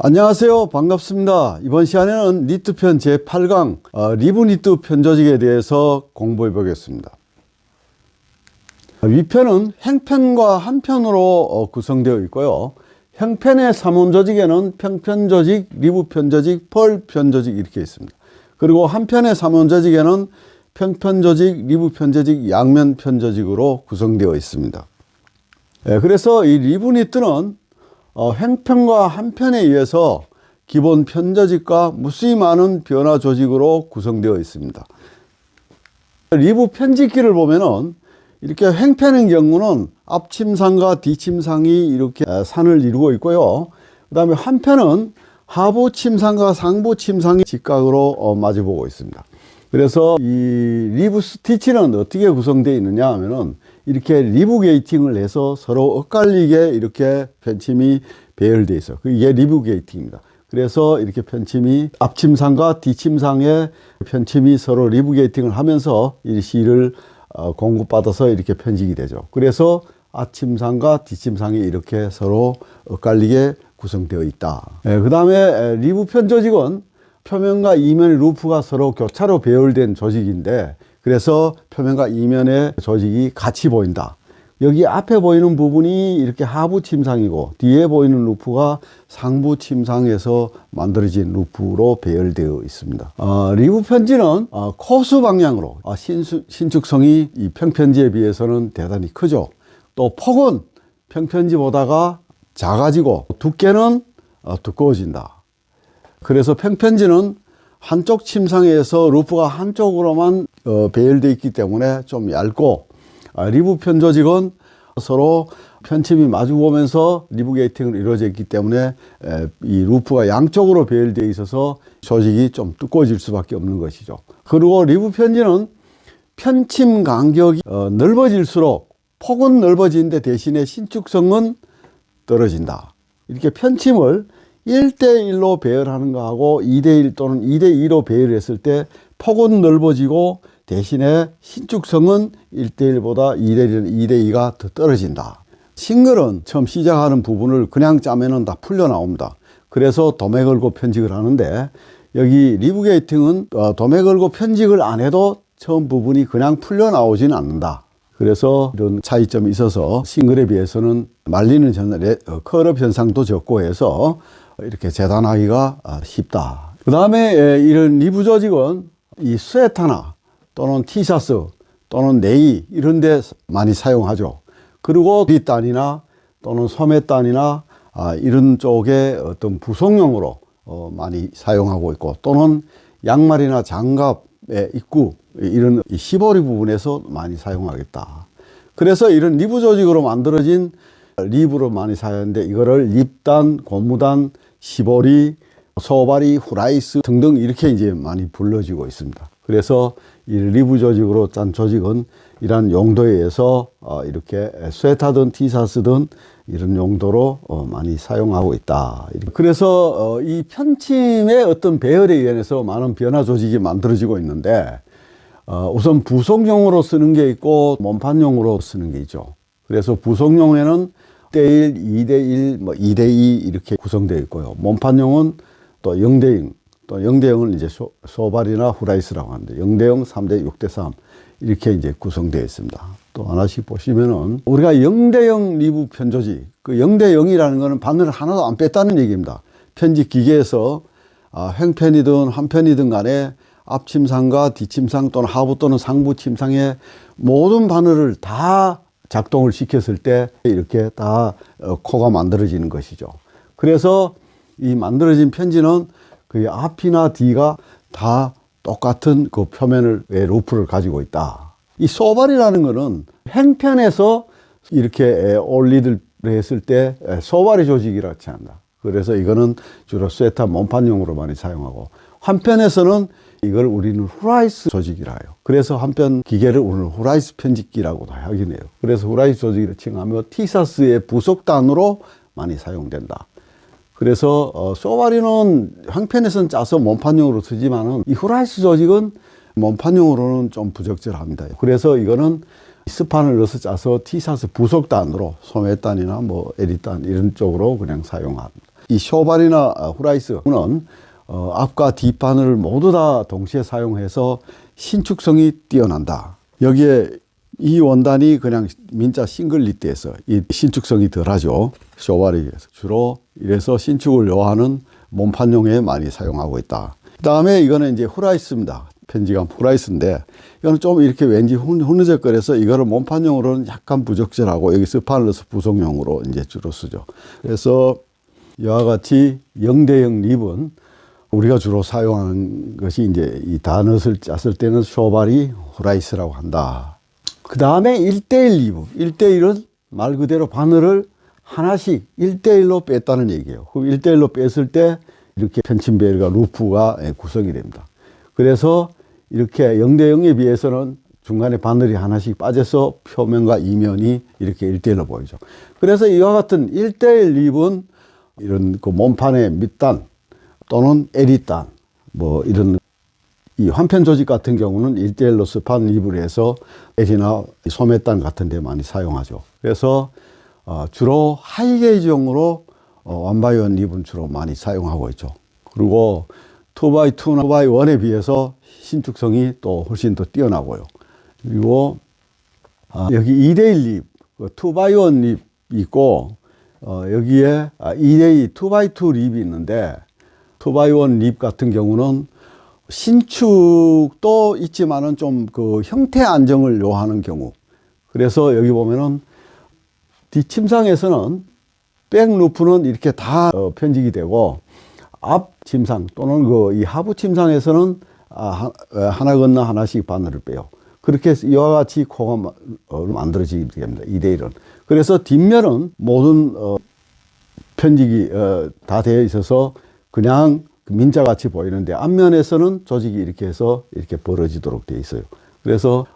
안녕하세요. 반갑습니다. 이번 시간에는 니트편 제8강 리브 니트 편조직에 대해서 공부해 보겠습니다. 위편은 행편과 한편으로 구성되어 있고요. 행편의 3원 조직에는 평편 조직, 리브 편조직, 펄 편조직 이렇게 있습니다. 그리고 한편의 3원 조직에는 평편 조직, 리브 편조직, 양면 편조직으로 구성되어 있습니다. 그래서 이 리브 니트는 행편과 한편에 의해서 기본 편조직과 무수히 많은 변화 조직으로 구성되어 있습니다. 리브 편집기를 보면은 이렇게 행편의 경우는 앞침상과 뒤침상이 이렇게 산을 이루고 있고요. 그 다음에 한편은 하부 침상과 상부 침상이 직각으로 마주보고 있습니다. 그래서 이 리브 스티치는 어떻게 구성되어 있느냐 하면은 이렇게 리브 게이팅을 해서 서로 엇갈리게 이렇게 편침이 배열되어 있어요. 이게 리브 게이팅입니다. 그래서 이렇게 편침이 앞침상과 뒤침상의 편침이 서로 리브 게이팅을 하면서 이 실을 공급받아서 이렇게 편집이 되죠. 그래서 앞침상과 뒤침상이 이렇게 서로 엇갈리게 구성되어 있다. 그 다음에 리브 편 조직은 표면과 이면의 루프가 서로 교차로 배열된 조직인데, 그래서 표면과 이면의 조직이 같이 보인다. 여기 앞에 보이는 부분이 이렇게 하부 침상이고 뒤에 보이는 루프가 상부 침상에서 만들어진 루프로 배열되어 있습니다. 리브 편지는 코수 방향으로 신축성이 이 평편지에 비해서는 대단히 크죠. 또 폭은 평편지보다가 작아지고 두께는 두꺼워진다. 그래서 평편지는 한쪽 침상에서 루프가 한쪽으로만 배열되어 있기 때문에 좀 얇고, 리브 편 조직은 서로 편침이 마주보면서 리브 게이팅으로 이루어져 있기 때문에 이 루프가 양쪽으로 배열되어 있어서 조직이 좀 두꺼워질 수밖에 없는 것이죠. 그리고 리브 편지는 편침 간격이 넓어질수록 폭은 넓어지는데 대신에 신축성은 떨어진다. 이렇게 편침을 1대1로 배열하는 거하고 2대1 또는 2대2로 배열했을 때 폭은 넓어지고 대신에 신축성은 1대1보다 2대1, 2대2가 더 떨어진다. 싱글은 처음 시작하는 부분을 그냥 짜면은 다 풀려 나옵니다. 그래서 도매 걸고 편직을 하는데, 여기 리브 게이팅은 도매 걸고 편직을 안 해도 처음 부분이 그냥 풀려 나오지는 않는다. 그래서 이런 차이점이 있어서 싱글에 비해서는 말리는 컬업 현상도 적고 해서 이렇게 재단하기가 쉽다. 그 다음에 이런 리브 조직은 이 스웨터나 또는 티셔츠 또는 네이 이런 데 많이 사용하죠. 그리고 뒷단이나 또는 소매단이나 이런 쪽에 어떤 부속용으로 많이 사용하고 있고, 또는 양말이나 장갑의 입구 이런 시보리 부분에서 많이 사용하겠다. 그래서 이런 리브 조직으로 만들어진 리브로 많이 사용하는데, 이거를 립단, 고무단, 시보리, 소바리, 후라이스 등등 이렇게 이제 많이 불러지고 있습니다. 그래서 이 리브 조직으로 짠 조직은 이러한 용도에 의해서 이렇게 스웨터든 티셔츠든 이런 용도로 많이 사용하고 있다. 그래서 이 편침의 어떤 배열에 의해서 많은 변화 조직이 만들어지고 있는데, 우선 부속용으로 쓰는 게 있고 몸판용으로 쓰는 게 있죠. 그래서 부속용에는 1대1, 2대1, 2대2 이렇게 구성되어 있고요. 몸판용은 또 0대0, 또 0대0은 이제 소발이나 후라이스라고 하는데 0대0, 3대 6대3 이렇게 이제 구성되어 있습니다. 또 하나씩 보시면은 우리가 0대0 리브 편조직, 그 0대0이라는 거는 바늘을 하나도 안 뺐다는 얘기입니다. 편집 기계에서 행편이든 한편이든 간에 앞침상과 뒤침상 또는 하부 또는 상부 침상에 모든 바늘을 다 작동을 시켰을 때 이렇게 다 코가 만들어지는 것이죠. 그래서 이 만들어진 편지는 그 앞이나 뒤가 다 똑같은 그 표면의 루프를 가지고 있다. 이 소발이라는 거는 행편에서 이렇게 올리드를 했을 때 소발이 조직이라 하지 않나. 그래서 이거는 주로 스웨터 몸판용으로 많이 사용하고, 한편에서는 이걸 우리는 후라이스 조직이라 해요. 그래서 한편 기계를 우리는 후라이스 편집기라고도 하긴 해요. 그래서 후라이스 조직을 칭하며 티셔츠의 부속단으로 많이 사용된다. 그래서 소바리는 한편에서는 짜서 몸판용으로 쓰지만은 이 후라이스 조직은 몸판용으로는 좀 부적절합니다. 그래서 이거는 스판을 넣어서 짜서 티셔츠 부속단으로 소매단이나 뭐 에리단 이런 쪽으로 그냥 사용합니다. 이 쇼발이나 후라이스는 앞과 뒷바늘을 모두 다 동시에 사용해서 신축성이 뛰어난다. 여기에 이 원단이 그냥 민자 싱글 니트에서 이 신축성이 덜하죠. 쇼발에 비해서. 주로 이래서 신축을 요하는 몸판용에 많이 사용하고 있다. 그 다음에 이거는 이제 후라이스입니다. 편지감 후라이스인데 이거는 좀 이렇게 왠지 흐느적거려서 이거를 몸판용으로는 약간 부적절하고 여기 스판을 넣어서 부속용으로 이제 주로 쓰죠. 그래서 이와 같이 0대0 립은 우리가 주로 사용하는 것이 이제 이 단옷을 짰을 때는 쇼발이 후라이스라고 한다. 그 다음에 1대1 립. 1대1은 말 그대로 바늘을 하나씩 1대1로 뺐다는 얘기예요. 그럼 1대1로 뺐을 때 이렇게 편침벨과 루프가 구성이 됩니다. 그래서 이렇게 0대0에 비해서는 중간에 바늘이 하나씩 빠져서 표면과 이면이 이렇게 1대1로 보이죠. 그래서 이와 같은 1대1 립은 이런 그 몸판의 밑단 또는 에리단 뭐 이런 이 환편 조직 같은 경우는 1대1로 스판 립을 해서 에리나 소매단 같은 데 많이 사용하죠. 그래서 주로 하이게이지용으로 원바이원 립은 주로 많이 사용하고 있죠. 그리고 2x2나 2x1에 비해서 신축성이 또 훨씬 더 뛰어나고요. 그리고 여기 2대1 립, 2x1 립이 있고 여기에 2대2, 2x2 립이 있는데 2x1 립 같은 경우는 신축도 있지만은 좀 그 형태 안정을 요하는 경우. 그래서 여기 보면은 뒷침상에서는 백 루프는 이렇게 다 편직이 되고 앞 침상 또는 그 이 하부 침상에서는 하나 건너 하나씩 바늘을 빼요. 그렇게 해서 이와 같이 코가 만들어지게 됩니다. 2대1은. 그래서 뒷면은 모든 편직이 다 되어 있어서 그냥 민자같이 보이는데 앞면에서는 조직이 이렇게 해서 이렇게 벌어지도록 되어 있어요. 그래서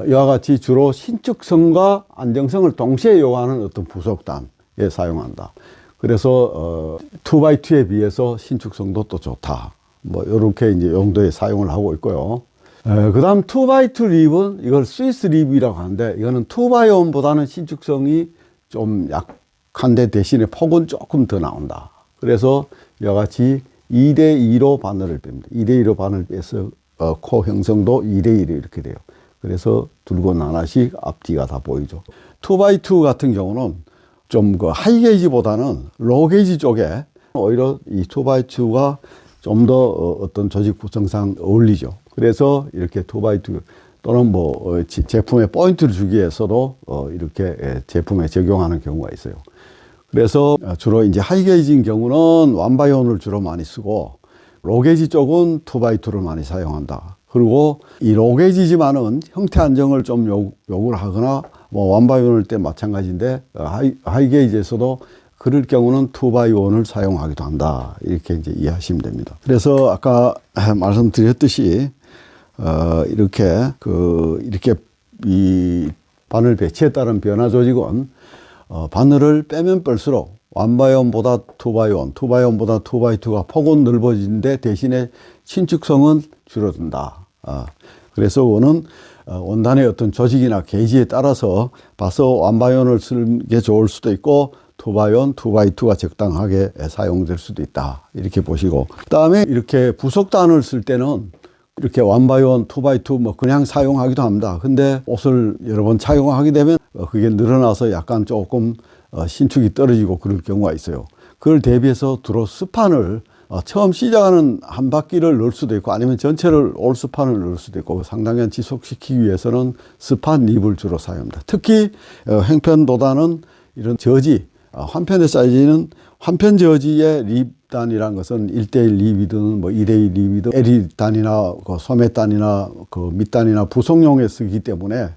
이와 같이 주로 신축성과 안정성을 동시에 요구하는 어떤 부속단에 사용한다. 그래서 2x2에 비해서 신축성도 또 좋다. 뭐 이렇게 이제 용도에 사용을 하고 있고요. 그 다음 2x2 립은 이걸 스위스 립이라고 하는데 이거는 2x1보다는 신축성이 좀 약한데 대신에 폭은 조금 더 나온다. 그래서 이와 같이 2대2로 바늘을 뺍니다. 2대2로 바늘을 빼서 코 형성도 2대1이 이렇게 돼요. 그래서 둘건 하나씩 앞뒤가 다 보이죠. 2x2 같은 경우는 좀 그 하이게이지보다는 로게이지 쪽에 오히려 이 2x2가 좀 더 어떤 조직 구성상 어울리죠. 그래서 이렇게 2x2 또는 뭐 제품에 포인트를 주기 위해서도 이렇게 제품에 적용하는 경우가 있어요. 그래서 주로 이제 하이게이지인 경우는 원바이원을 주로 많이 쓰고 로게이지 쪽은 2x2를 많이 사용한다. 그리고 이 로게이지지만은 형태 안정을 좀 요구를 하거나 뭐 원바이원일 때 마찬가지인데 하이게이지에서도 그럴 경우는 2x1을 사용하기도 한다. 이렇게 이제 이해하시면 됩니다. 그래서 아까 말씀드렸듯이 이렇게 이 바늘 배치에 따른 변화 조직은 바늘을 빼면 뺄수록 1x1보다 2x1, 2x1보다 2x2가 폭은 넓어지는데 대신에 신축성은 줄어든다. 그래서 이거는 원단의 어떤 조직이나 게이지에 따라서 봐서 1x1을 쓰는 게 좋을 수도 있고 2x1, 2x2가 적당하게 사용될 수도 있다. 이렇게 보시고 그 다음에 이렇게 부속단을 쓸 때는 이렇게 1x1, 2x2 뭐 그냥 사용하기도 합니다. 근데 옷을 여러 번 착용하게 되면 그게 늘어나서 약간 조금 신축이 떨어지고 그럴 경우가 있어요. 그걸 대비해서 주로 스판을 처음 시작하는 한 바퀴를 넣을 수도 있고 아니면 전체를 올 스판을 넣을 수도 있고 상당히 지속시키기 위해서는 스판 립을 주로 사용합니다. 특히 행편보다는 이런 저지, 환편의 사이즈는 환편 저지의 립단이라는 것은 1대1 립이든 뭐 2대2 립이든 에리단이나 그 소매단이나 그 밑단이나 부속용에 쓰기 때문에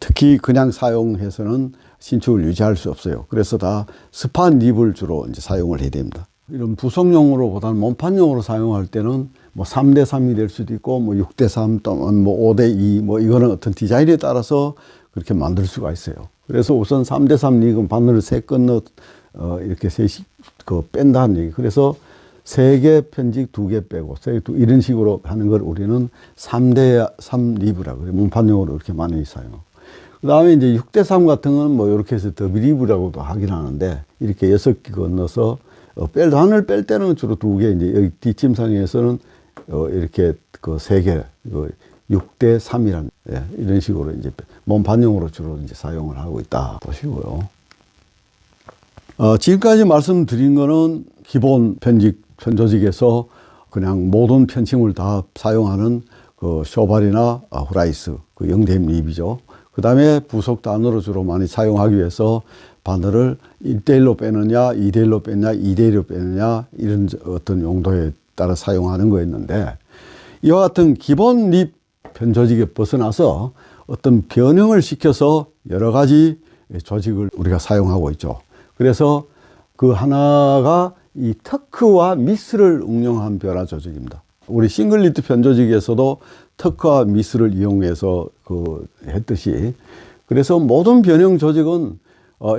특히 그냥 사용해서는 신축을 유지할 수 없어요. 그래서 다 스판 립을 주로 이제 사용을 해야 됩니다. 이런 부속용으로 보다는 몸판용으로 사용할 때는 뭐 3대3이 될 수도 있고 뭐 6대3 또는 뭐 5대2 뭐 이거는 어떤 디자인에 따라서 그렇게 만들 수가 있어요. 그래서 우선 3대3 립은 바늘을 3건 이렇게 셋이 뺀다는 얘기. 그래서 3개 편직 2개 빼고 이런 식으로 하는 걸 우리는 3대3 립이라고 그래요. 몸판용으로 이렇게 많이 사용하고. 그 다음에 이제 6대3 같은 건 뭐 이렇게 해서 더비 립이라고도 하긴 하는데 이렇게 6개 건너서 단을 뺄 때는 주로 2개, 이제 여기 뒷침상에서는 이렇게 그 3개, 6대 3이란, 예, 이런 식으로 이제 몸 반영으로 주로 이제 사용을 하고 있다 보시고요. 지금까지 말씀드린 거는 기본 편조직에서 그냥 모든 편침을 다 사용하는 그 쇼발이나 후라이스, 그 0대1 립이죠. 그 다음에 부속 단으로 주로 많이 사용하기 위해서 바늘을 1대1로 빼느냐, 2대1로 빼느냐, 2대1로 빼느냐, 이런 어떤 용도에 따라 사용하는 거였는데, 이와 같은 기본 립 편조직에 벗어나서 어떤 변형을 시켜서 여러 가지 조직을 우리가 사용하고 있죠. 그래서 그 하나가 이 터크와 미스를 응용한 변화 조직입니다. 우리 싱글 니트 편조직에서도 터크와 미스를 이용해서 했듯이, 그래서 모든 변형 조직은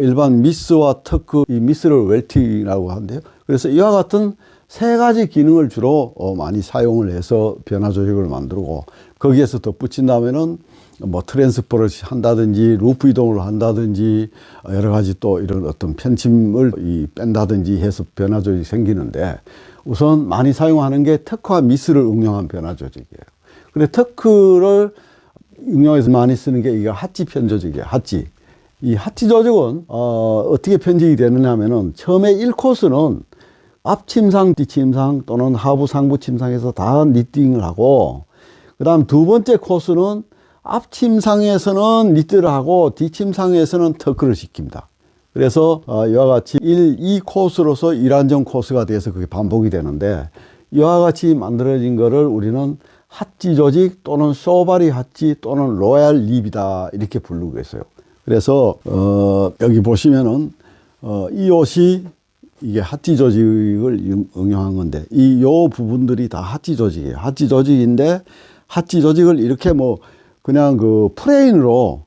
일반 미스와 터크, 이 미스를 웰팅이라고 하는데요. 그래서 이와 같은 3가지 기능을 주로 많이 사용을 해서 변화 조직을 만들고, 거기에서 덧붙인다면은 뭐 트랜스퍼를 한다든지 루프 이동을 한다든지 여러 가지 또 이런 어떤 편침을 뺀다든지 해서 변화 조직이 생기는데, 우선 많이 사용하는 게 터크와 미스를 응용한 변화 조직이에요. 근데 터크를 응용해서 많이 쓰는 게 이게 하치 편조직이에요. 하치. 이 하치 조직은 어떻게 편집이 되느냐 하면은, 처음에 1코스는 앞침상, 뒷침상 또는 하부, 상부 침상에서 다 니팅을 하고, 그 다음 2번째 코스는 앞침상에서는 니트를 하고 뒷침상에서는 터크를 시킵니다. 그래서 이와 같이 1, 2코스로서 일안정 코스가 돼서 그게 반복이 되는데, 이와 같이 만들어진 거를 우리는 하치 조직 또는 쇼바리 하치 또는 로얄 립이다, 이렇게 부르고 있어요. 그래서 여기 보시면은 이 옷이 이게 하치 조직을 응용한 건데, 요 부분들이 다 하치 조직이에요. 하치 조직인데, 하치 조직을 이렇게 뭐 그냥 그 플레인으로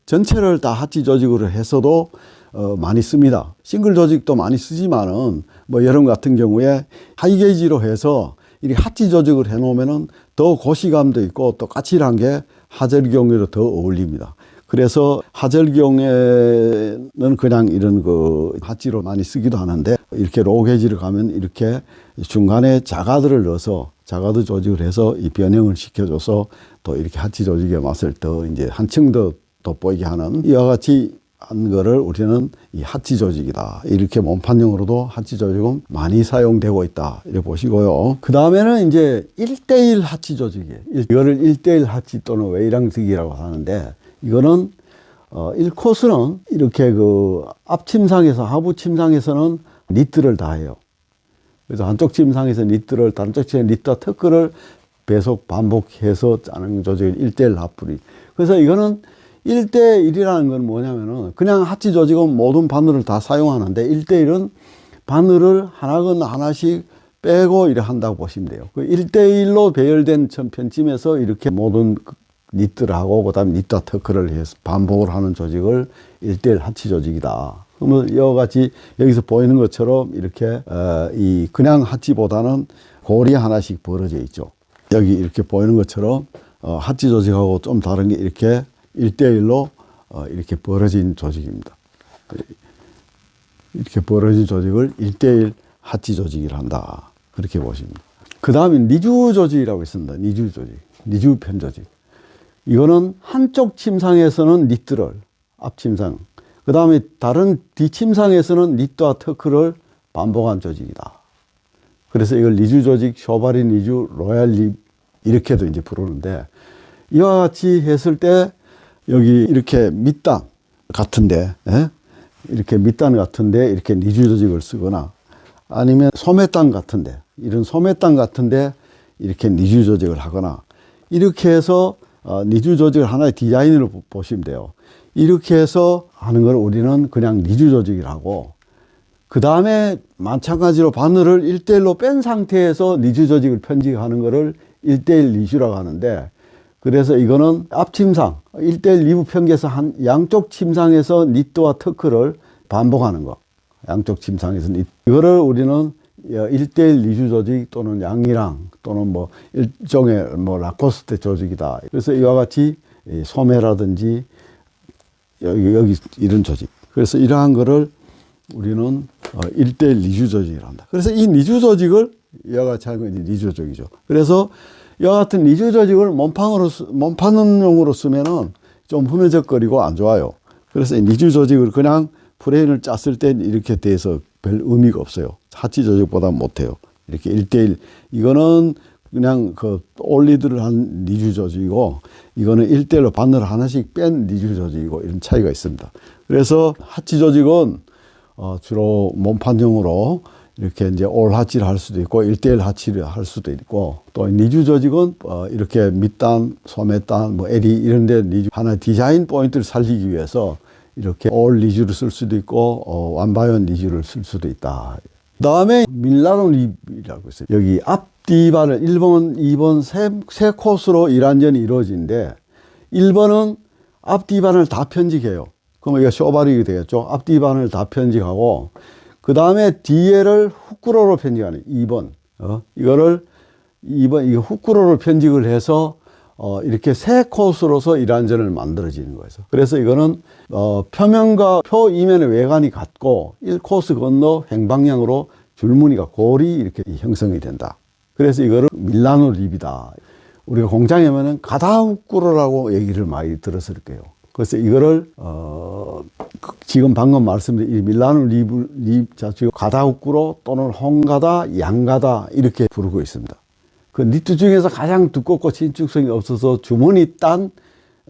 전체를 다 하치 조직으로 해서도 많이 씁니다. 싱글 조직도 많이 쓰지만은 뭐 여름 같은 경우에 하이게이지로 해서 이 하치 조직을 해 놓으면은 더 고시감도 있고 또 까칠한 게 하절경에도 더 어울립니다. 그래서 하절경에는 그냥 이런 그 하치로 많이 쓰기도 하는데, 이렇게 로게지를 가면 이렇게 중간에 자가들을 넣어서 자가드 조직을 해서 이 변형을 시켜줘서 또 이렇게 하치 조직의 맛을 더 이제 한층 더 돋보이게 하는, 이와 같이 한 거를 우리는 이 하치 조직이다, 이렇게 몸판용으로도 하치 조직은 많이 사용되고 있다, 이렇게 보시고요. 그 다음에는 이제 1대1 하치 조직이에요. 이거를 1대1 하치 또는 웨이랑직이라고 하는데, 이거는 1코스는 이렇게 그 앞침상에서 하부 침상에서는 니트를 다 해요. 그래서 한쪽 침상에서 니트를, 다른 쪽 침상에 니트와 터크를 배속 반복해서 짜는 조직을 1대1 하프리. 그래서 이거는 1대1이라는 건 뭐냐면은, 그냥 하치 조직은 모든 바늘을 다 사용하는데, 1대1은 바늘을 하나건 하나씩 빼고 이렇게 한다고 보시면 돼요. 그 1대1로 배열된 편침에서 이렇게 모든 니트를 하고, 그 다음에 니트와 터크를 해서 반복을 하는 조직을 1대1 하치 조직이다. 그러면 이와 같이 여기서 보이는 것처럼 이렇게 이 그냥 하치보다는 골이 하나씩 벌어져 있죠. 여기 이렇게 보이는 것처럼 하치 조직하고 좀 다른 게 이렇게 1대1로 이렇게 벌어진 조직입니다. 이렇게 벌어진 조직을 1대1 하치 조직이라 한다, 그렇게 보십니다. 그 다음에 니주 조직이라고 있습니다. 니주 조직, 니주 편조직. 이거는 한쪽 침상에서는 니트를, 앞침상, 그 다음에 다른 뒷침상에서는 니트와 터크를 반복한 조직이다. 그래서 이걸 니주 조직, 쇼바리 니주, 로얄 립, 이렇게도 이제 부르는데, 이와 같이 했을 때 여기 이렇게 밑단 같은데, 이렇게 밑단 같은데 이렇게 니주 조직을 쓰거나, 아니면 소매단 같은데, 이런 소매단 같은데 이렇게 니주 조직을 하거나, 이렇게 해서 니주 조직을 하나의 디자인으로 보시면 돼요. 이렇게 해서 하는 걸 우리는 그냥 니주 조직이라고, 그 다음에 마찬가지로 바늘을 1대1로 뺀 상태에서 니주 조직을 편집하는 거를 1대1 니주라고 하는데, 그래서 이거는 앞침상 1대1 리브 편기에서 양쪽 침상에서 니트와 터크를 반복하는 거, 양쪽 침상에서 니트, 이거를 우리는 1대1 니주 조직 또는 양이랑 또는 뭐 일종의 뭐 라코스테 조직이다. 그래서 이와 같이 소매라든지 여기 이런 조직, 그래서 이러한 거를 우리는 1대1 니주 조직을 한다. 그래서 이 니주 조직을 이와 같이 하는 건 이제 니주 조직이죠. 그래서 이와 같은 니주 조직을 몸판용으로 쓰면은 좀 흐느적거리고 안 좋아요. 그래서 이 니주 조직을 그냥 프레임을 짰을 땐 이렇게 돼서 별 의미가 없어요. 하치 조직보다 못해요. 이렇게 1대1. 이거는 그냥 그 올리드를 한 니주 조직이고, 이거는 1대1로 바늘 하나씩 뺀 니주 조직이고, 이런 차이가 있습니다. 그래서 하치 조직은 주로 몸판용으로 이렇게 이제 올 하치를 할 수도 있고, 1대1 하치를 할 수도 있고, 또 니주 조직은 이렇게 밑단, 소매단, 뭐 에리 이런 데 니주, 하나 디자인 포인트를 살리기 위해서 이렇게 올 니주를 쓸 수도 있고, 완바이온 니주를 쓸 수도 있다. 그 다음에 밀라노 립이라고 있어요. 여기 앞뒤반을 1번, 2번 세 코스로 일안전이 이루어지는데, 1번은 앞뒤반을 다 편직해요. 그러면 이거 쇼바릭이 되겠죠. 앞뒤반을 다 편직하고, 그 다음에 뒤에를 후꾸로로 편직하는 2번. 이거를 2번, 이거 후꾸로로 편직을 해서 이렇게 세 코스로서 일안전을 만들어지는 거예요. 그래서 이거는 표면과 표 이면의 외관이 같고 1코스 건너 횡방향으로 줄무늬가 골이 이렇게 형성이 된다. 그래서 이거를 밀라노 립이다. 우리가 공장에 가면은 가다후꾸로라고 얘기를 많이 들었을 거예요. 그래서 이거를 지금 방금 말씀드린 이 밀라노 립 자체가 가다후꾸로 또는 홍가다, 양가다 이렇게 부르고 있습니다. 그 니트 중에서 가장 두껍고 신축성이 없어서 주머니 딴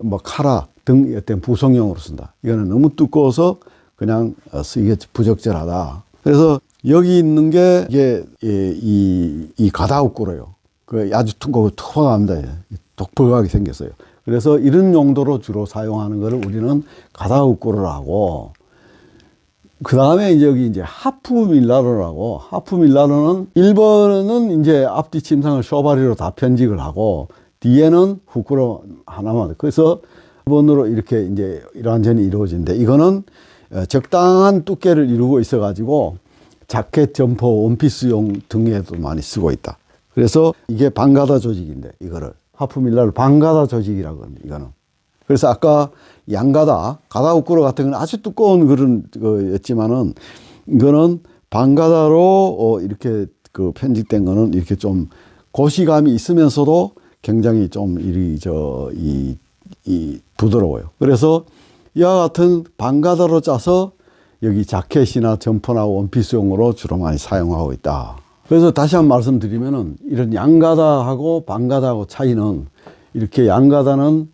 뭐 카라 등 어떤 부속용으로 쓴다. 이거는 너무 두꺼워서 그냥 쓰기가 부적절하다. 그래서 여기 있는 게 이게 이 가다후꾸로요. 그 아주 두껍고 투박합니다. 독특하게 생겼어요. 그래서 이런 용도로 주로 사용하는 것을 우리는 가다후꾸로라고 하고, 그 다음에 이제 여기 이제 하프 밀라노라고, 하프 밀라노는 1번은 이제 앞뒤 침상을 쇼바리로 다 편직을 하고, 뒤에는 후크로 하나만. 그래서 2번으로 이렇게 이제 일완전이 이루어지는데, 이거는 적당한 두께를 이루고 있어가지고, 자켓, 점퍼, 원피스용 등에도 많이 쓰고 있다. 그래서 이게 방가다 조직인데, 이거를. 하프 밀라노 방가다 조직이라고 합니다, 이거는. 그래서 아까 양가다, 가다후꾸로 같은 건 아주 두꺼운 그런 거였지만은, 이거는 방가다로 이렇게 그 편집된 거는 이렇게 좀 고시감이 있으면서도 굉장히 좀 부드러워요. 그래서 이와 같은 방가다로 짜서 여기 자켓이나 점퍼나 원피스용으로 주로 많이 사용하고 있다. 그래서 다시 한번 말씀드리면은 이런 양가다하고 방가다하고 차이는, 이렇게 양가다는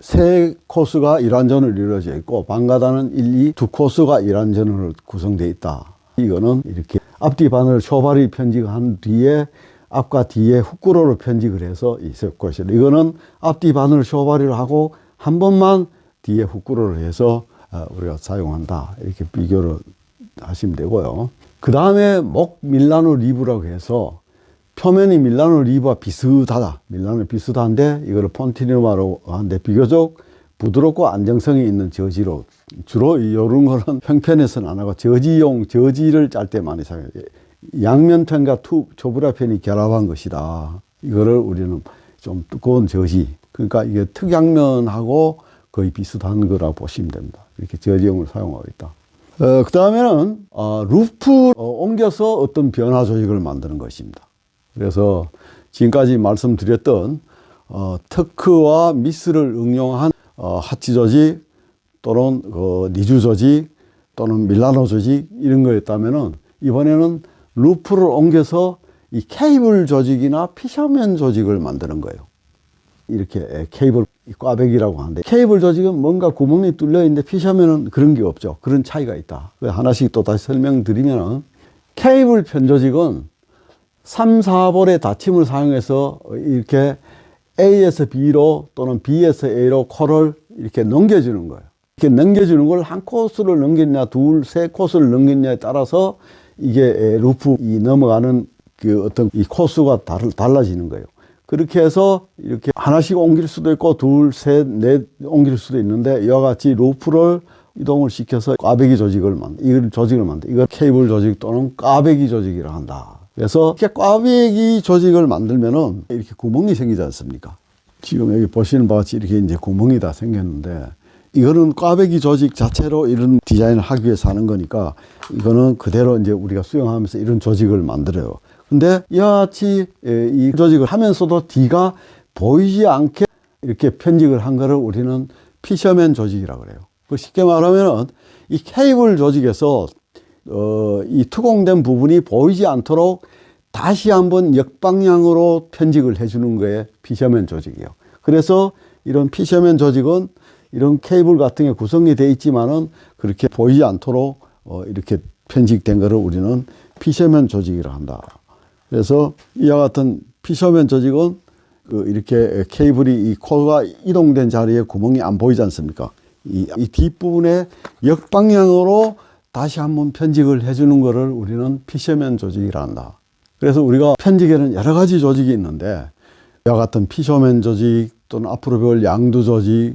세 코스가 일완전으로 이루어져 있고, 방가다는 1, 2, 두 코스가 일완전으로 구성되어 있다. 이거는 이렇게 앞뒤 바늘 쇼바리 편직한 뒤에 앞과 뒤에 후꾸로로 편직을 해서 있을 것이다. 이거는 앞뒤 바늘 쇼바리를 하고 한 번만 뒤에 후꾸로를 해서 우리가 사용한다. 이렇게 비교를 하시면 되고요. 그 다음에 목 밀라노 리브라고 해서 표면이 밀라노 리브와 비슷하다. 밀라노 비슷한데 이거를 폰티누마로 하는데 비교적 부드럽고 안정성이 있는 저지로, 주로 이런 거는 평편에서는 안 하고 저지를 짤 때 많이 사용해요. 양면편과 초브라편이 결합한 것이다. 이거를 우리는 좀 두꺼운 저지, 그러니까 이게 특양면하고 거의 비슷한 거라고 보시면 됩니다. 이렇게 저지용을 사용하고 있다. 그 다음에는 루프 옮겨서 어떤 변화 조직을 만드는 것입니다. 그래서 지금까지 말씀드렸던 터크와 미스를 응용한 하치 조직 또는 니주 조직 또는 밀라노 조직 이런 거였다면은, 이번에는 루프를 옮겨서 이 케이블 조직이나 피셔맨 조직을 만드는 거예요. 이렇게 케이블 꽈배기라고 하는데, 케이블 조직은 뭔가 구멍이 뚫려 있는데 피셔맨은 그런 게 없죠. 그런 차이가 있다. 하나씩 또 다시 설명드리면은, 케이블 편 조직은 3, 4볼의 닫힘을 사용해서 이렇게 A에서 B로 또는 B에서 A로 코를 이렇게 넘겨주는 거예요. 이렇게 넘겨주는 걸 한 코스를 넘겼냐, 둘, 세 코스를 넘겼냐에 따라서 이게 루프 넘어가는 그 어떤 이 코스가 달라지는 거예요. 그렇게 해서 이렇게 하나씩 옮길 수도 있고, 둘, 셋, 넷 옮길 수도 있는데, 이와 같이 루프를 이동을 시켜서 꽈배기 조직을 만든다. 이걸 케이블 조직 또는 꽈배기 조직이라 한다. 그래서 이렇게 꽈배기 조직을 만들면은 이렇게 구멍이 생기지 않습니까? 지금 여기 보시는 바와 같이 이렇게 이제 구멍이 다 생겼는데, 이거는 꽈배기 조직 자체로 이런 디자인을 하기 위해서 하는 거니까 이거는 그대로 이제 우리가 수용하면서 이런 조직을 만들어요. 근데 이와 같이 이 조직을 하면서도 D가 보이지 않게 이렇게 편직을 한 거를 우리는 피셔맨 조직이라고 그래요. 쉽게 말하면은 이 케이블 조직에서 이 투공된 부분이 보이지 않도록 다시 한번 역방향으로 편직을 해주는 거에 피셔맨 조직이에요. 그래서 이런 피셔맨 조직은 이런 케이블 같은 게 구성이 되어 있지만은 그렇게 보이지 않도록 이렇게 편직된 거를 우리는 피셔맨 조직이라 한다. 그래서 이와 같은 피셔맨 조직은 이렇게 케이블이 이 코가 이동된 자리에 구멍이 안 보이지 않습니까? 이 뒷부분에 역방향으로 다시 한번 편직을 해주는 거를 우리는 피셔맨 조직이라 한다. 그래서 우리가 편직에는 여러 가지 조직이 있는데 이와 같은 피셔맨 조직 또는 앞으로 배울 양두 조직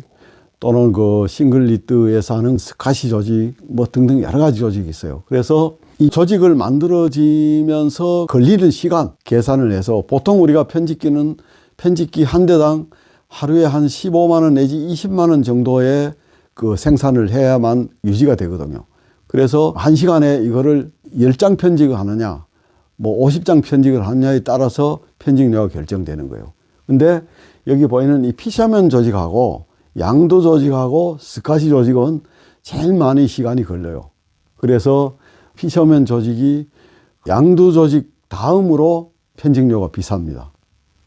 또는 그 싱글리트에서 하는 스카시 조직 뭐 등등 여러 가지 조직이 있어요. 그래서 이 조직을 만들어지면서 걸리는 시간 계산을 해서 보통 우리가 편집기 한 대당 하루에 한 15만 원 내지 20만 원 정도의 그 생산을 해야만 유지가 되거든요. 그래서 한 시간에 이거를 10장 편집을 하느냐 뭐 50장 편집을 하느냐에 따라서 편집료가 결정되는 거예요. 근데 여기 보이는 이 피셔맨 조직하고 양도 조직하고 스카시 조직은 제일 많이 시간이 걸려요. 그래서 피셔맨 조직이 양도 조직 다음으로 편집료가 비쌉니다.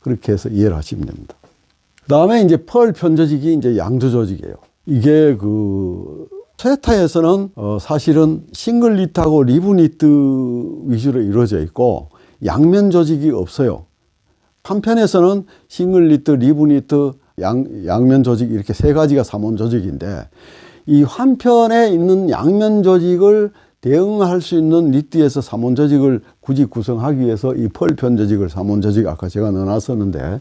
그렇게 해서 이해를 하시면 됩니다. 그 다음에 이제 펄 편조직이 이제 양도 조직이에요. 이게 토요타에서는 사실은 싱글리트하고 리브니트 위주로 이루어져 있고 양면 조직이 없어요. 한편에서는 싱글리트, 리브니트, 양면 조직 이렇게 세 가지가 3원 조직인데 이 한편에 있는 양면 조직을 대응할 수 있는 니트에서 3원 조직을 굳이 구성하기 위해서 이 펄 편조직을 3원 조직 아까 제가 넣어놨었는데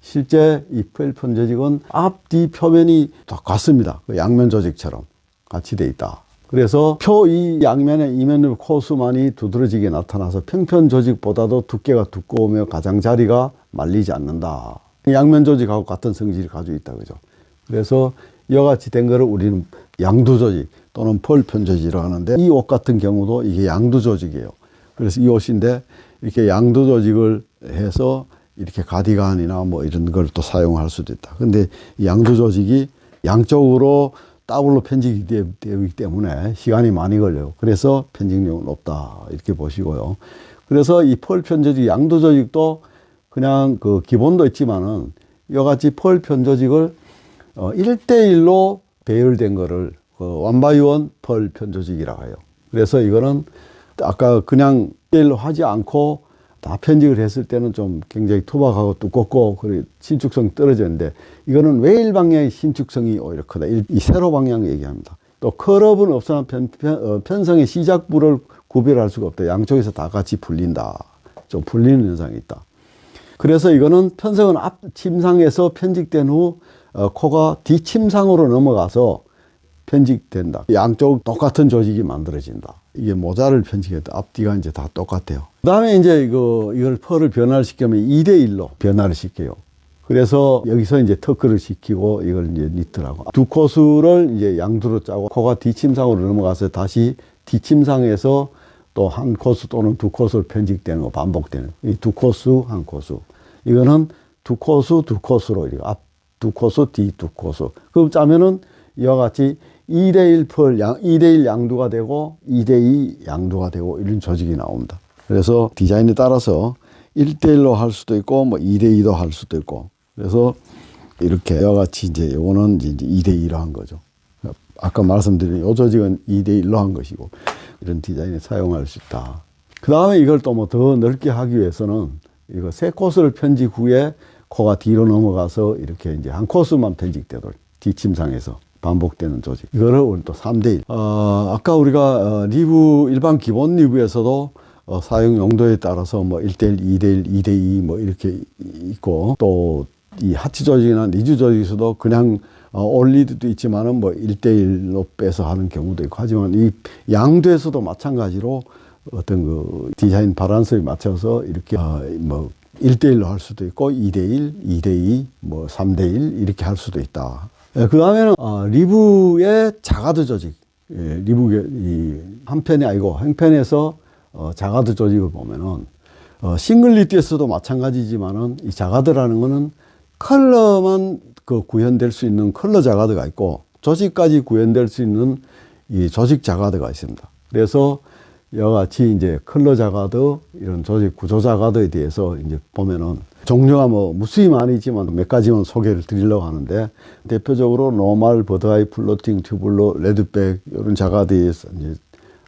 실제 이 펄 편조직은 앞뒤 표면이 똑같습니다. 양면 조직처럼 같이 돼 있다. 그래서 이 양면의 이면의 코수만이 두드러지게 나타나서 평편 조직보다도 두께가 두꺼우며 가장 자리가 말리지 않는다. 양면 조직하고 같은 성질을 가지고 있다. 그죠? 그래서 이와 같이 된 거를 우리는 양두 조직 또는 펄 편조직이라고 하는데 이 옷 같은 경우도 이게 양두 조직이에요. 그래서 이 옷인데 이렇게 양두 조직을 해서 이렇게 가디건이나 뭐 이런 걸 또 사용할 수도 있다. 근데 이 양두 조직이 양쪽으로 더블로 편집이 되기 때문에 시간이 많이 걸려요. 그래서 편집력은 높다. 이렇게 보시고요. 그래서 이 펄 편조직, 양두 조직도 그냥 그 기본도 있지만은 이와 같이 펄 편조직을 1대1로 배열된 거를 원바이원 펄 편조직이라고 해요. 그래서 이거는 아까 그냥 1대1로 하지 않고 다 편집을 했을 때는 좀 굉장히 투박하고 두껍고 그리고 신축성이 떨어졌는데 이거는 웨일 방향의 신축성이 오히려 크다. 이 세로 방향 얘기합니다. 또 컬업은 없으나 편성의 시작부를 구별할 수가 없다. 양쪽에서 다 같이 풀린다. 좀 풀리는 현상이 있다. 그래서 이거는 편성은 앞 침상에서 편직된 후 코가 뒷침상으로 넘어가서 편직된다. 양쪽 똑같은 조직이 만들어진다. 이게 모자를 편직해도 앞뒤가 이제 다 똑같아요. 그 다음에 이제 이걸 펄을 변화를 시키면 2대1로 변화를 시켜요. 그래서 여기서 이제 터크를 시키고 이걸 이제 니트라고. 두 코수를 이제 양두로 짜고 코가 뒷침상으로 넘어가서 다시 뒷침상에서 또 한 코수 또는 두 코수를 편직되는 거 반복되는 이 두 코수 한 코수. 이거는 두 코수 두 코수로 이렇게 앞 두 코수 뒤 두 코수. 그럼 짜면은 이와 같이 2대1 펄, 2대1 양두가 되고 2대2 양두가 되고 이런 조직이 나옵니다. 그래서 디자인에 따라서 1대1로 할 수도 있고 뭐 2대2도 할 수도 있고 그래서 이렇게 이와 같이 이제 요거는 이제 2대2로 한 거죠. 아까 말씀드린 이 조직은 2대1로 한 것이고 이런 디자인에 사용할 수 있다. 그 다음에 이걸 또 뭐 더 넓게 하기 위해서는 이거 세 코스를 편집 후에 코가 뒤로 넘어가서 이렇게 이제 한 코스만 편집되도록 뒷침상에서 반복되는 조직. 이거를 우리 또 3대1. 아까 우리가 일반 기본 리뷰에서도 사용 용도에 따라서 뭐 1대1, 2대1, 2대2 뭐 이렇게 있고 또 이 하치 조직이나 니즈 조직에서도 그냥 올리드도 있지만은 뭐 1대1로 빼서 하는 경우도 있고 하지만 이 양두에서도 마찬가지로 어떤 그 디자인 바란스에 맞춰서 이렇게 뭐 1대1로 할 수도 있고 2대1, 2대2, 뭐 3대1 이렇게 할 수도 있다. 그 다음에는 리브의 자가드 조직. 예, 리브의 이 한편이 아니고 행편에서 자가드 조직을 보면은 싱글리티에서도 마찬가지지만은 이 자가드라는 거는 컬러만 구현될 수 있는 컬러 자가드가 있고 조직까지 구현될 수 있는 이 조직 자가드가 있습니다. 그래서 이와 같이 이제 컬러 자가드, 이런 조직 구조 자가드에 대해서 이제 보면은 종류가 무수히 많이 있지만 몇 가지만 소개를 드리려고 하는데, 대표적으로 노멀, 버드아이, 플로팅, 튜블러, 레드백 이런 자가드에서 이제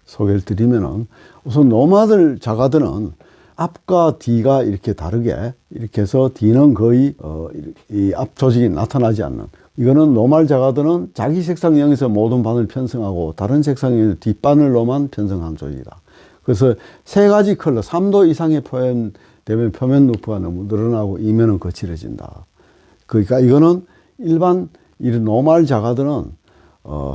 소개를 드리면은, 우선 노멀 자가드는 앞과 뒤가 이렇게 다르게 이렇게 해서 뒤는 거의 이 앞 조직이 나타나지 않는, 이거는 노멀 자가드는 자기 색상형에서 모든 바늘 편성하고 다른 색상형에서 뒷바늘로만 편성한 조직이다. 그래서 세 가지 컬러 3도 이상의 표현되면 표면 루프가 너무 늘어나고 이면은 거칠어진다. 그러니까 이거는 일반 이런 노멀 자가드는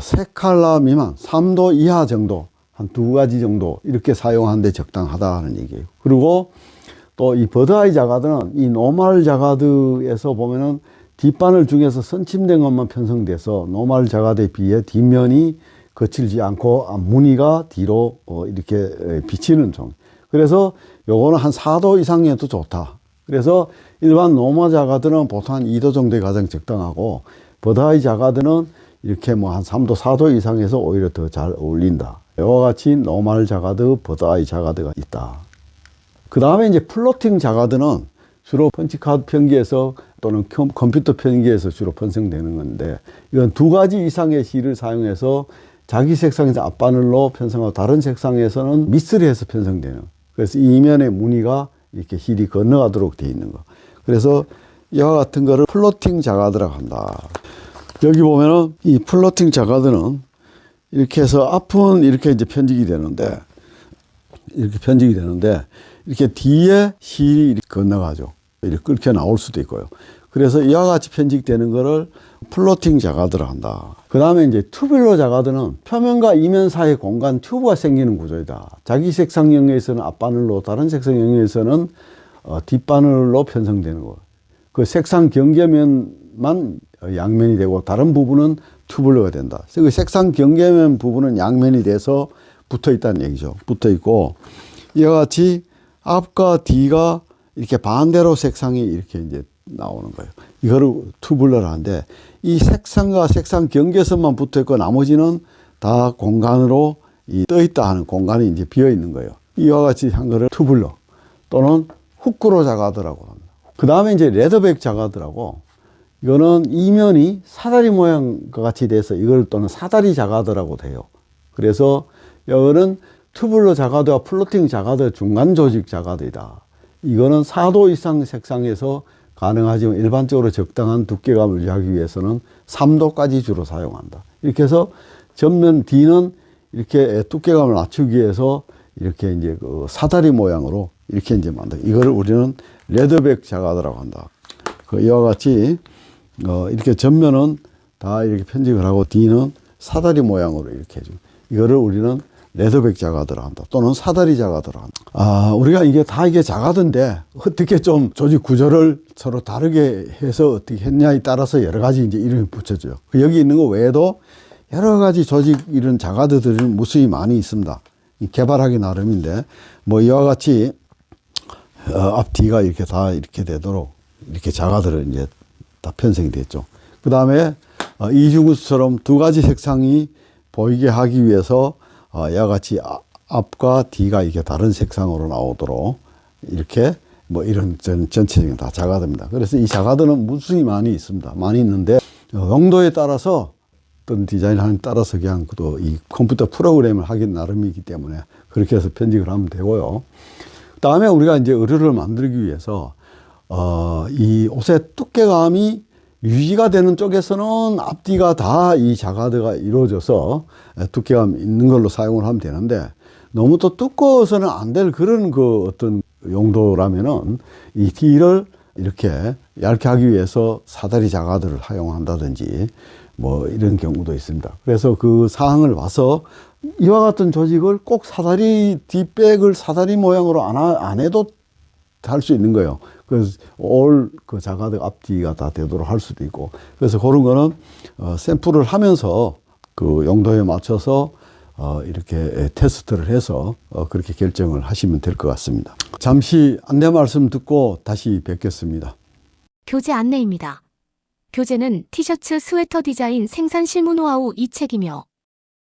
세 컬러 미만 3도 이하 정도, 한 두 가지 정도 이렇게 사용하는데 적당하다는 얘기예요. 그리고 또 이 버드아이 자가드는 이 노멀 자가드에서 보면은 뒷바늘 중에서 선침된 것만 편성돼서 노멀 자가드에 비해 뒷면이 거칠지 않고 무늬가 뒤로 이렇게 비치는 종. 그래서 요거는 한 4도 이상에도 좋다. 그래서 일반 노멀 자가드는 보통 한 2도 정도에 가장 적당하고, 버드아이 자가드는 이렇게 한 3도, 4도 이상에서 오히려 더 잘 어울린다. 이와 같이 노멀 자가드, 버드아이 자가드가 있다. 그 다음에 이제 플로팅 자가드는 주로 펀치카드 편기에서 또는 컴퓨터 편기에서 주로 편성되는 건데, 이건 두 가지 이상의 실을 사용해서 자기 색상에서 앞바늘로 편성하고 다른 색상에서는 미스를 해서 편성되는, 그래서 이면의 무늬가 이렇게 힐이 건너가도록 되어 있는 거. 그래서 이와 같은 거를 플로팅 자가드라고 한다. 여기 보면은 이 플로팅 자가드는 이렇게 해서 앞은 이렇게 이제 편집이 되는데, 이렇게 뒤에 실이 이렇게 건너가죠. 이렇게 끓게 나올 수도 있고요. 그래서 이와 같이 편집되는 거를 플로팅 자가드라 한다. 그 다음에 이제 튜뷸러 자가드는 표면과 이면 사이에 공간 튜브가 생기는 구조이다. 자기 색상 영역에서는 앞바늘로, 다른 색상 영역에서는 뒷바늘로 편성되는 거. 그 색상 경계면만 양면이 되고 다른 부분은 튜뷸러가 된다. 그래서 그 색상 경계면 부분은 양면이 돼서 붙어 있다는 얘기죠. 붙어 있고, 이와 같이 앞과 뒤가 이렇게 반대로 색상이 이렇게 이제 나오는 거예요. 이거를 튜뷸러를 하는데, 이 색상과 색상 경계선만 붙어 있고 나머지는 다 공간으로 떠 있다 하는 공간이 이제 비어 있는 거예요. 이와 같이 한 거를 튜뷸러 또는 후크로 자가드라고 합니다. 그 다음에 이제 레더백 자가드라고, 이거는 이면이 사다리 모양과 같이 돼서 이걸 또는 사다리 자가드라고 돼요. 그래서 이거는 튜뷸러 자가드와 플로팅 자가드 중간 조직 자가드이다. 이거는 4도 이상 색상에서 가능하지만 일반적으로 적당한 두께감을 유지하기 위해서는 3도까지 주로 사용한다. 이렇게 해서 전면 뒤는 이렇게 두께감을 낮추기 위해서 이렇게 이제 그 사다리 모양으로 이렇게 이제 만든다. 이거를 우리는 레더백 자가드라고 한다. 이와 같이 이렇게 전면은 다 이렇게 편집을 하고 뒤는 사다리 모양으로 이렇게 해줘. 이거를 우리는 레더백 자가드라 한다. 또는 사다리 자가드라 한다. 우리가 이게 자가드인데 어떻게 좀 조직 구조를 서로 다르게 해서 어떻게 했냐에 따라서 여러 가지 이제 이름이 붙여져요. 여기 있는 거 외에도 여러 가지 조직 이런 자가드들이 무수히 많이 있습니다. 개발하기 나름인데, 이와 같이 앞뒤가 이렇게 다 이렇게 되도록 이렇게 자가드를 이제 다 편성이 됐죠. 그 다음에 이중구스처럼 두 가지 색상이 보이게 하기 위해서 이와 같이 앞과 뒤가 이게 다른 색상으로 나오도록 이렇게 이런 전체적인 다 자가드입니다. 그래서 이 자가드는 무수히 많이 있습니다. 많이 있는데 용도에 따라서 어떤 디자인에 따라서 그냥 또 이 컴퓨터 프로그램을 하기 나름이기 때문에 그렇게 해서 편집을 하면 되고요. 그 다음에 우리가 이제 의류를 만들기 위해서 이 옷의 두께감이 유지가 되는 쪽에서는 앞뒤가 다 이 자가드가 이루어져서 두께감 있는 걸로 사용을 하면 되는데, 너무 또 두꺼워서는 안 될 그런 그 어떤 용도라면은 이 뒤를 이렇게 얇게 하기 위해서 사다리 자가드를 사용한다든지 이런 경우도 있습니다. 그래서 그 사항을 봐서 이와 같은 조직을 꼭 사다리 뒷백을 사다리 모양으로 안 해도 할 수 있는 거예요. 그래서 올 그 자가득 앞뒤가 다 되도록 할 수도 있고. 그래서 그런 거는 샘플을 하면서 그 용도에 맞춰서 이렇게 테스트를 해서 그렇게 결정을 하시면 될 것 같습니다. 잠시 안내 말씀 듣고 다시 뵙겠습니다. 교재 안내입니다. 교재는 티셔츠 스웨터 디자인 생산 실무 노하우 2책이며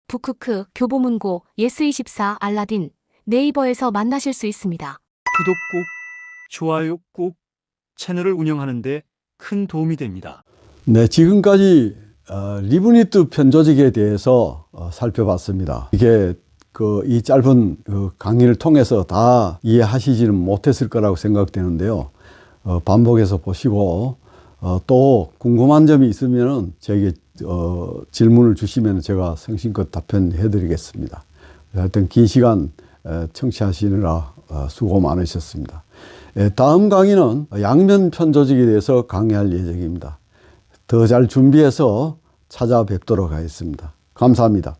북크크, 교보문고, 예스24, 알라딘, 네이버에서 만나실 수 있습니다. 구독 꾹, 좋아요 꾹, 채널을 운영하는 데 큰 도움이 됩니다. 네, 지금까지 리브니트 편조직에 대해서 살펴봤습니다. 이게 이 짧은 강의를 통해서 다 이해하시지는 못했을 거라고 생각되는데요. 반복해서 보시고 또 궁금한 점이 있으면은 저에게 질문을 주시면 제가 성심껏 답변해 드리겠습니다. 하여튼 긴 시간 청취하시느라 수고 많으셨습니다. 다음 강의는 양면 편조직에 대해서 강의할 예정입니다. 더 잘 준비해서 찾아뵙도록 하겠습니다. 감사합니다.